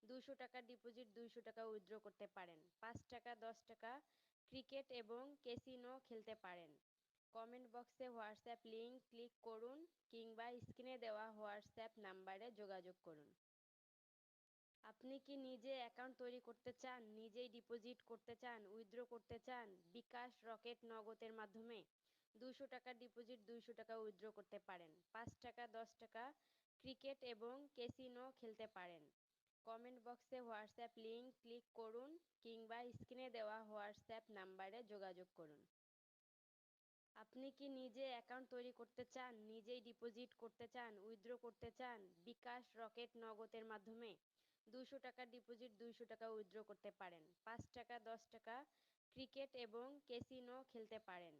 200 টাকা ডিপোজিট 200 টাকা উইথড্র করতে পারেন। 5 টাকা 10 টাকা ক্রিকেট এবং ক্যাসিনো খেলতে পারেন। কমেন্ট বক্সে হোয়াটসঅ্যাপ লিংক ক্লিক করুন কিংবা স্ক্রিনে দেওয়া হোয়াটসঅ্যাপ নাম্বারে যোগাযোগ করুন। আপনি কি নিজে অ্যাকাউন্ট তৈরি করতে চান, নিজেই ডিপোজিট করতে চান, উইথড্র করতে চান বিকাশ, রকেট, নগদের মাধ্যমে? 200 টাকা ডিপোজিট 200 টাকা উইথড্র করতে পারেন। 5 টাকা 10 টাকা ক্রিকেট এবং ক্যাসিনো খেলতে পারেন। কমেন্ট বক্সে হোয়াটসঅ্যাপ লিংক ক্লিক করুন কিংবা স্ক্রিনে দেওয়া হোয়াটসঅ্যাপ নাম্বারে যোগাযোগ করুন। আপনি কি নিজে অ্যাকাউন্ট তৈরি করতে চান, নিজেই ডিপোজিট করতে চান, উইথড্র করতে চান বিকাশ, রকেট, নগদের মাধ্যমে? 200 টাকা ডিপোজিট 200 টাকা উইথড্র করতে পারেন। 5 টাকা 10 টাকা ক্রিকেট এবং ক্যাসিনো খেলতে পারেন।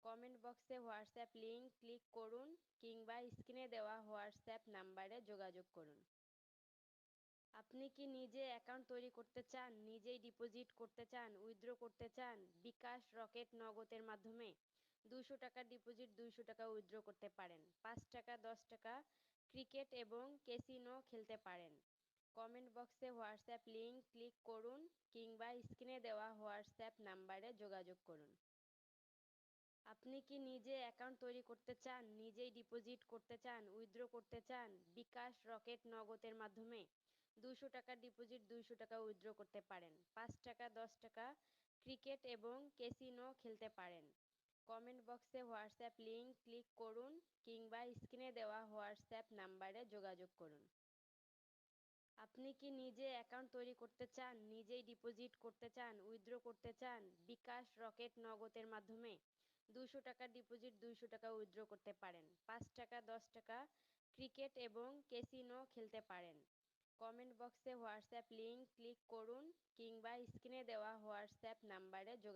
কমেন্ট বক্সে হোয়াটসঅ্যাপ লিংক ক্লিক করুন কিংবা স্ক্রিনে দেওয়া হোয়াটসঅ্যাপ নাম্বারে যোগাযোগ করুন। আপনি কি নিজে অ্যাকাউন্ট তৈরি করতে চান, নিজেই ডিপোজিট করতে চান, উইথড্র করতে চান বিকাশ, রকেট, নগদের মাধ্যমে? 200 টাকা ডিপোজিট 200 টাকা উইথড্র করতে পারেন। 5 টাকা 10 টাকা ক্রিকেট এবং ক্যাসিনো খেলতে পারেন। কমেন্ট বক্সে হোয়াটসঅ্যাপ লিংক ক্লিক করুন কিংবা স্ক্রিনে দেওয়া হোয়াটসঅ্যাপ নাম্বারে যোগাযোগ করুন। আপনি কি নিজে অ্যাকাউন্ট তৈরি করতে চান, নিজেই ডিপোজিট করতে চান, উইথড্র করতে চান বিকাশ, রকেট, নগদের মাধ্যমে? 200 টাকা ডিপোজিট 200 টাকা উইথড্র করতে পারেন। 5 টাকা 10 টাকা ক্রিকেট এবং ক্যাসিনো খেলতে পারেন। কমেন্ট বক্সে হোয়াটসঅ্যাপ লিংক ক্লিক করুন কিংবা স্ক্রিনে দেওয়া হোয়াটসঅ্যাপ নাম্বারে যোগাযোগ করুন। আপনি কি নিজে অ্যাকাউন্ট তৈরি করতে চান, নিজেই ডিপোজিট করতে চান, উইথড্র করতে চান বিকাশ, রকেট, নগদের মাধ্যমে? 200 টাকা ডিপোজিট 200 টাকা উইথড্র করতে পারেন। 5 টাকা 10 টাকা ক্রিকেট এবং ক্যাসিনো খেলতে পারেন। কমেন্ট বক্সে হোয়াটসঅ্যাপ লিংক ক্লিক করুন কিংবা স্ক্রিনে দেওয়া হোয়াটসঅ্যাপ নাম্বারে যোগাযোগ